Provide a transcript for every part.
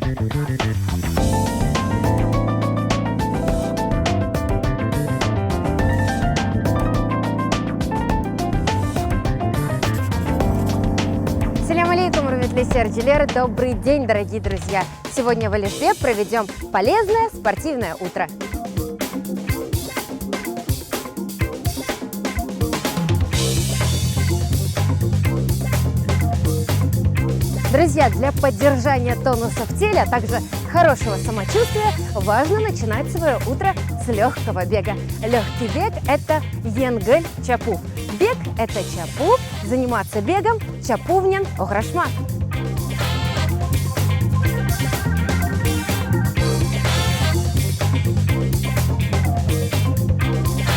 Салям алейкум, Серджилер. Добрый день, дорогие друзья! Сегодня в Алишбе проведем полезное спортивное утро. Друзья, для поддержания тонуса в теле, а также хорошего самочувствия важно начинать свое утро с легкого бега. Легкий бег – это Енгель Чапу. Бег – это чапу, заниматься бегом – чапувнен ограшма.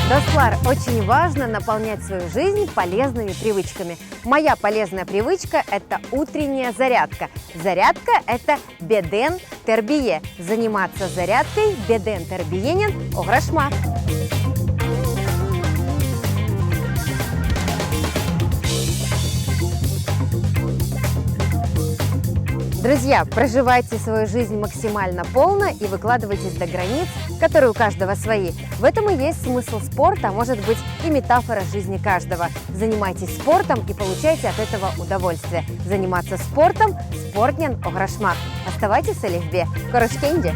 Достлар, очень важно наполнять свою жизнь полезными привычками. Моя полезная привычка – это утренняя зарядка. Зарядка – это беден тербие. Заниматься зарядкой беден тербиенен ограшма. Друзья, проживайте свою жизнь максимально полно и выкладывайтесь до границ, которые у каждого свои. В этом и есть смысл спорта, а может быть и метафора жизни каждого. Занимайтесь спортом и получайте от этого удовольствие. Заниматься спортом – спортнен ограшмак. Оставайтесь в Алишбе. Корошкенде!